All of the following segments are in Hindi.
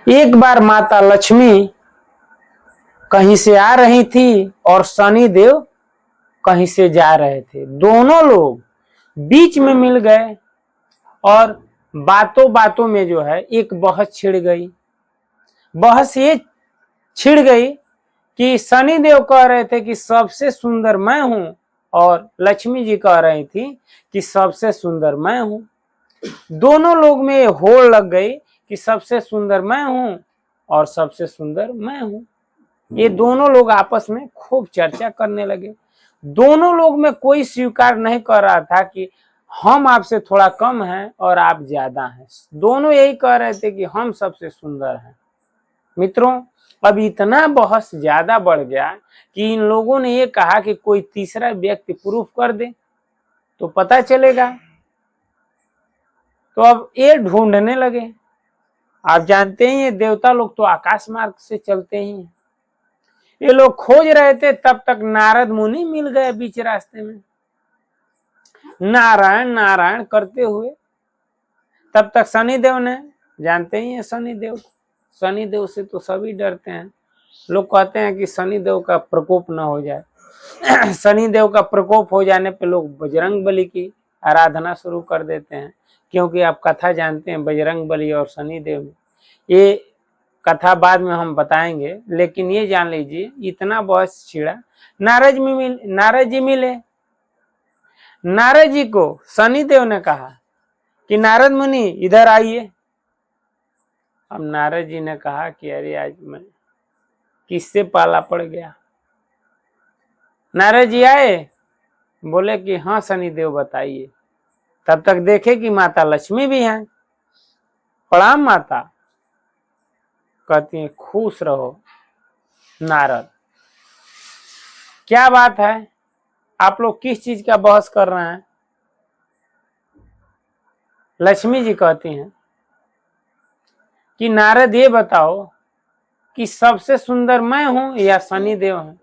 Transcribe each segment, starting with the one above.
एक बार माता लक्ष्मी कहीं से आ रही थी और शनि देव कहीं से जा रहे थे। दोनों लोग बीच में मिल गए और बातों बातों में जो है एक बहस छिड़ गई। बहस ये छिड़ गई कि शनि देव कह रहे थे कि सबसे सुंदर मैं हूं और लक्ष्मी जी कह रही थी कि सबसे सुंदर मैं हूं। दोनों लोग में होड़ लग गई कि सबसे सुंदर मैं हूं और सबसे सुंदर मैं हूं। ये दोनों लोग आपस में खूब चर्चा करने लगे। दोनों लोग में कोई स्वीकार नहीं कर रहा था कि हम आपसे थोड़ा कम हैं और आप ज्यादा हैं। दोनों यही कह रहे थे कि हम सबसे सुंदर हैं। मित्रों, अब इतना बहस ज्यादा बढ़ गया कि इन लोगों ने ये कहा कि कोई तीसरा व्यक्ति प्रूफ कर दे तो पता चलेगा। तो अब ये ढूंढने लगे। आप जानते हैं ये देवता लोग तो आकाश मार्ग से चलते ही हैं। ये लोग खोज रहे थे, तब तक नारद मुनि मिल गए बीच रास्ते में, नारायण नारायण करते हुए। तब तक शनिदेव ने, जानते ही हैं शनिदेव से तो सभी डरते हैं। लोग कहते हैं कि शनिदेव का प्रकोप न हो जाए। शनिदेव का प्रकोप हो जाने पे लोग बजरंग बली की आराधना शुरू कर देते हैं, क्योंकि आप कथा जानते हैं बजरंग बली और शनिदेव में। ये कथा बाद में हम बताएंगे, लेकिन ये जान लीजिए इतना बहस छिड़ा। नारद जी मिले। नारद जी को शनिदेव ने कहा कि नारद मुनि इधर आइए। अब नारद जी ने कहा कि अरे आज मैं किससे पाला पड़ गया। नारद जी आए, बोले कि हाँ शनिदेव बताइए। तब तक देखे कि माता लक्ष्मी भी हैं। प्रणाम माता। कहती हैं खुश रहो नारद, क्या बात है, आप लोग किस चीज का बहस कर रहे हैं। लक्ष्मी जी कहती हैं कि नारद ये बताओ कि सबसे सुंदर मैं हूं या शनिदेव हैं।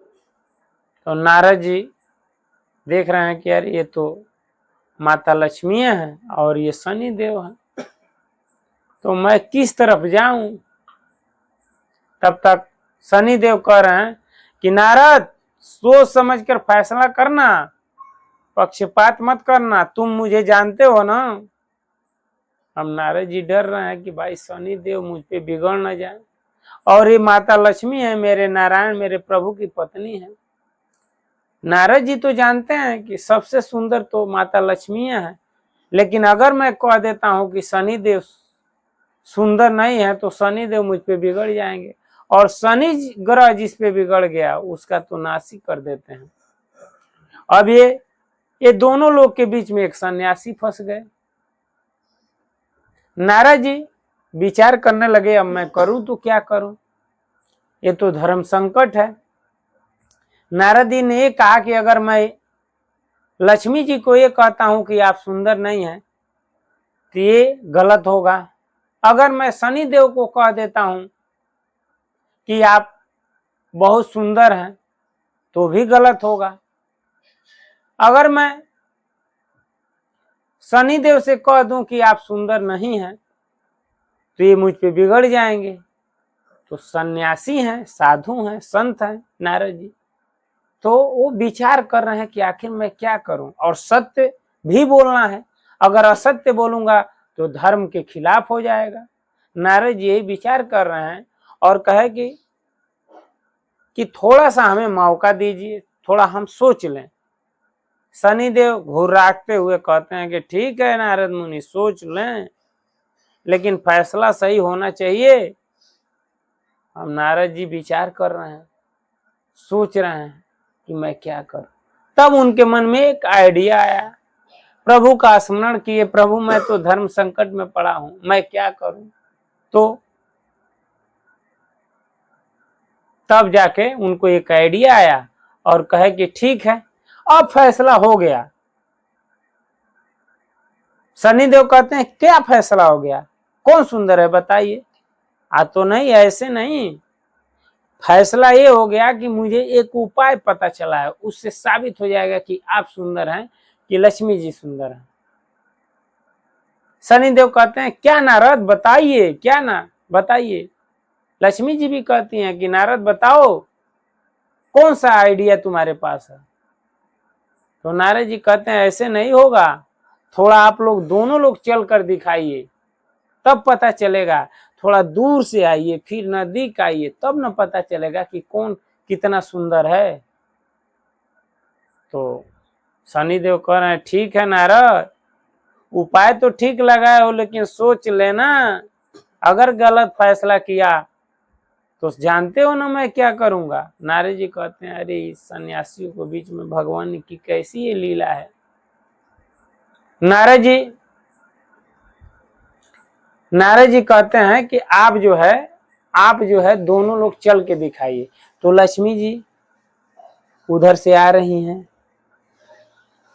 तो नारद जी देख रहे हैं कि यार ये तो माता लक्ष्मी हैं और ये शनिदेव हैं, तो मैं किस तरफ जाऊं। तब तक शनिदेव कह रहे हैं कि नारद सोच समझकर फैसला करना, पक्षपात मत करना, तुम मुझे जानते हो ना। हम नारद जी डर रहे हैं कि भाई शनिदेव मुझ पे बिगड़ न जाए, और ये माता लक्ष्मी है, मेरे नारायण मेरे प्रभु की पत्नी है। नारद जी तो जानते हैं कि सबसे सुंदर तो माता लक्ष्मी है, लेकिन अगर मैं कह देता हूं कि शनिदेव सुंदर नहीं है तो शनिदेव मुझ पे बिगड़ जाएंगे, और शनि ग्रह जिस पे बिगड़ गया उसका तो नाश ही कर देते हैं। अब ये दोनों लोग के बीच में एक सन्यासी फंस गए। नारद जी विचार करने लगे, अब मैं करूं तो क्या करूं, ये तो धर्म संकट है। नारद जी ने ये कहा कि अगर मैं लक्ष्मी जी को ये कहता हूं कि आप सुंदर नहीं हैं तो ये गलत होगा। अगर मैं शनिदेव को कह देता हूं कि आप बहुत सुंदर हैं तो भी गलत होगा। अगर मैं शनिदेव से कह दूं कि आप सुंदर नहीं हैं तो ये मुझ पे बिगड़ जाएंगे। तो सन्यासी हैं, साधु हैं, संत हैं नारद जी, तो वो विचार कर रहे हैं कि आखिर मैं क्या करूं, और सत्य भी बोलना है। अगर असत्य बोलूंगा तो धर्म के खिलाफ हो जाएगा। नारद जी यही विचार कर रहे हैं और कहे कि थोड़ा सा हमें मौका दीजिए, थोड़ा हम सोच लें। शनिदेव घुर्राते हुए कहते हैं कि ठीक है नारद मुनि, सोच लें, लेकिन फैसला सही होना चाहिए। हम नारद जी विचार कर रहे हैं, सोच रहे हैं कि मैं क्या करूं। तब उनके मन में एक आइडिया आया, प्रभु का स्मरण किए, प्रभु मैं तो धर्म संकट में पड़ा हूं, मैं क्या करूं। तो तब जाके उनको एक आइडिया आया और कहे कि ठीक है अब फैसला हो गया। शनिदेव कहते हैं क्या फैसला हो गया, कौन सुंदर है बताइए। तो नहीं, ऐसे नहीं, फैसला ये हो गया कि मुझे एक उपाय पता चला है, उससे साबित हो जाएगा कि आप सुंदर हैं कि लक्ष्मी जी सुंदर हैं। शनिदेव कहते हैं क्या नारद बताइए, क्या ना बताइए। लक्ष्मी जी भी कहती हैं कि नारद बताओ कौन सा आइडिया तुम्हारे पास है। तो नारद जी कहते हैं ऐसे नहीं होगा, थोड़ा आप लोग दोनों लोग चल कर दिखाइए तब पता चलेगा। थोड़ा दूर से आइए फिर नजदीक आइए तब न पता चलेगा कि कौन कितना सुंदर है। तो शनिदेव कह रहे हैं ठीक है नारद, उपाय तो ठीक लगाए हो लेकिन सोच लेना, अगर गलत फैसला किया तो जानते हो ना मैं क्या करूंगा। नारद जी कहते हैं अरे इस सन्यासियों के बीच में भगवान की कैसी ये लीला है। नारद जी कहते हैं कि आप जो है दोनों लोग चल के दिखाइए। तो लक्ष्मी जी उधर से आ रही हैं,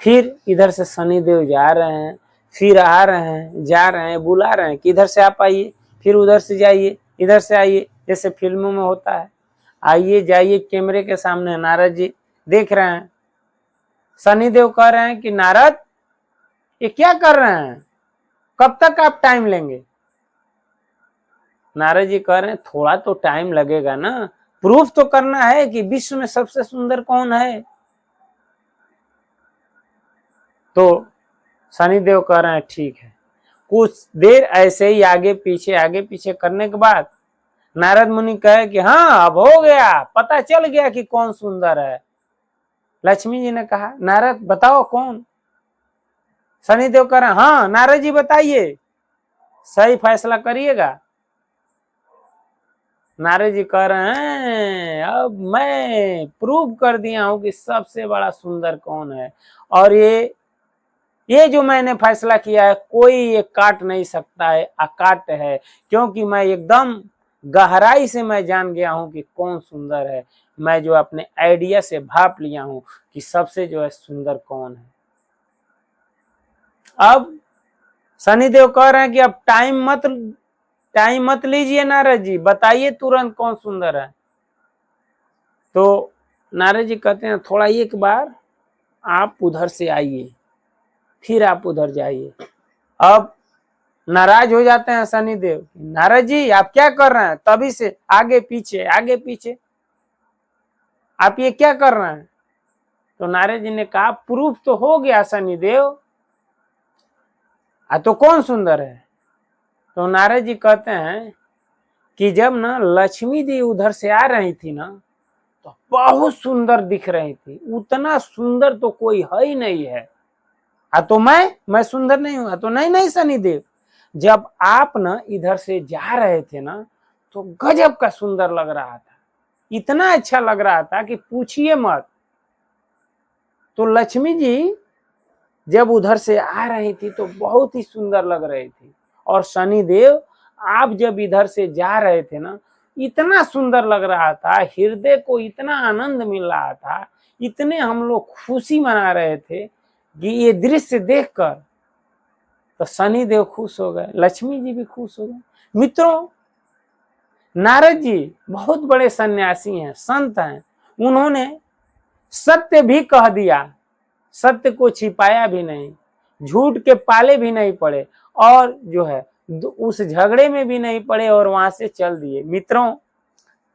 फिर इधर से शनिदेव जा रहे हैं, फिर आ रहे हैं, जा रहे हैं, बुला रहे हैं कि इधर से आप आइए, फिर उधर से जाइए, इधर से आइए, जैसे फिल्मों में होता है। आइए जाइए, कैमरे के सामने नारद जी देख रहे हैं। शनिदेव कह रहे हैं कि नारद ये क्या कर रहे हैं, कब तक आप टाइम लेंगे। नारद जी कह रहे हैं थोड़ा तो टाइम लगेगा ना, प्रूफ तो करना है कि विश्व में सबसे सुंदर कौन है। तो शनिदेव कह रहे हैं ठीक है। कुछ देर ऐसे ही आगे पीछे करने के बाद नारद मुनि कहे कि हाँ अब हो गया, पता चल गया कि कौन सुंदर है। लक्ष्मी जी ने कहा नारद बताओ कौन। शनिदेव कह रहे हैं हाँ नारद जी बताइए, सही फैसला करिएगा। नारद जी कह रहे हैं अब मैं प्रूव कर दिया हूं कि सबसे बड़ा सुंदर कौन है, और ये जो मैंने फैसला किया है कोई ये काट नहीं सकता है, अकाट है, क्योंकि मैं एकदम गहराई से मैं जान गया हूं कि कौन सुंदर है। मैं जो अपने आइडिया से भाप लिया हूं कि सबसे जो है सुंदर कौन है। अब शनिदेव कह रहे हैं कि अब टाइम मत लीजिए नारद जी, बताइए तुरंत कौन सुंदर है। तो नारद जी कहते हैं थोड़ा एक बार आप उधर से आइए, फिर आप उधर जाइए। अब नाराज हो जाते हैं शनिदेव, नारद जी आप क्या कर रहे हैं, तभी से आगे पीछे आप ये क्या कर रहे हैं। तो नारद जी ने कहा प्रूफ तो हो गया शनिदेव, तो कौन सुंदर है। तो नारद जी कहते हैं कि जब ना लक्ष्मी जी उधर से आ रही थी ना तो बहुत सुंदर दिख रही थी, उतना सुंदर तो कोई है ही नहीं है। तो मैं सुंदर नहीं हूं। तो नहीं शनिदेव, जब आप ना इधर से जा रहे थे ना तो गजब का सुंदर लग रहा था, इतना अच्छा लग रहा था कि पूछिए मत। तो लक्ष्मी जी जब उधर से आ रही थी तो बहुत ही सुंदर लग रही थी, और शनिदेव आप जब इधर से जा रहे थे ना इतना सुंदर लग रहा था, हृदय को इतना आनंद मिल रहा था, इतने हम लोग खुशी मना रहे थे कि ये दृश्य देखकर तो शनिदेव खुश हो गए, लक्ष्मी जी भी खुश हो गए। मित्रों, नारद जी बहुत बड़े सन्यासी हैं, संत हैं, उन्होंने सत्य भी कह दिया, सत्य को छिपाया भी नहीं, झूठ के पाले भी नहीं पड़े, और जो है उस झगड़े में भी नहीं पड़े और वहां से चल दिए। मित्रों,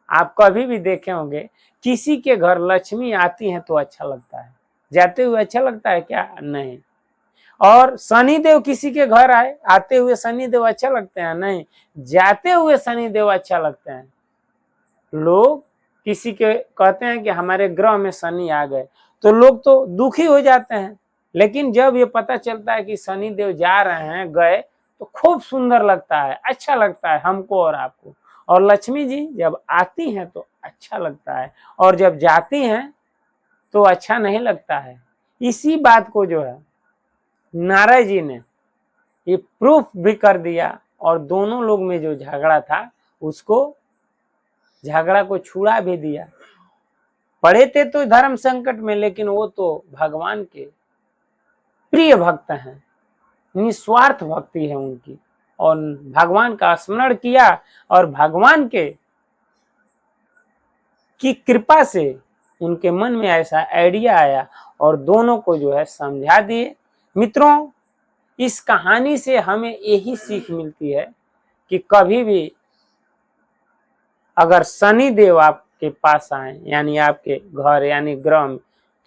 आप कभी भी देखे होंगे किसी के घर लक्ष्मी आती है तो अच्छा लगता है, जाते हुए अच्छा लगता है क्या, नहीं। और शनिदेव किसी के घर आए, आते हुए शनिदेव अच्छा लगते हैं, नहीं, जाते हुए शनिदेव अच्छा लगते हैं। लोग किसी के कहते हैं कि हमारे ग्रह में शनि आ गए तो लोग तो दुखी हो जाते हैं, लेकिन जब ये पता चलता है कि शनिदेव जा रहे हैं, गए, तो खूब सुंदर लगता है, अच्छा लगता है हमको और आपको। और लक्ष्मी जी जब आती हैं तो अच्छा लगता है, और जब जाती हैं तो अच्छा नहीं लगता है। इसी बात को जो है नारद जी ने ये प्रूफ भी कर दिया, और दोनों लोग में जो झगड़ा था उसको झगड़ा को छुड़ा भी दिया। पड़े थे तो धर्म संकट में, लेकिन वो तो भगवान के प्रिय भक्त हैं, निस्वार्थ भक्ति है उनकी, और भगवान का स्मरण किया और भगवान के की कृपा से उनके मन में ऐसा आइडिया आया और दोनों को जो है समझा दिए। मित्रों, इस कहानी से हमें यही सीख मिलती है कि कभी भी अगर शनि देव आपके पास आए यानी आपके घर यानी ग्रह में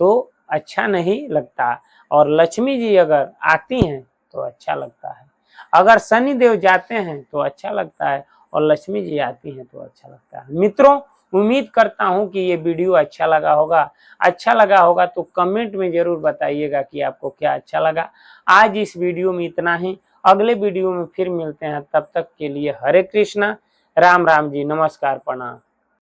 तो अच्छा नहीं लगता, और लक्ष्मी जी अगर आती हैं तो अच्छा लगता है। अगर शनि देव जाते हैं तो अच्छा लगता है और लक्ष्मी जी आती हैं तो अच्छा लगता है। मित्रों, उम्मीद करता हूं कि ये वीडियो अच्छा लगा होगा। अच्छा लगा होगा तो कमेंट में जरूर बताइएगा कि आपको क्या अच्छा लगा। आज इस वीडियो में इतना ही, अगले वीडियो में फिर मिलते हैं। तब तक के लिए हरे कृष्णा, राम राम जी, नमस्कार, प्रणाम।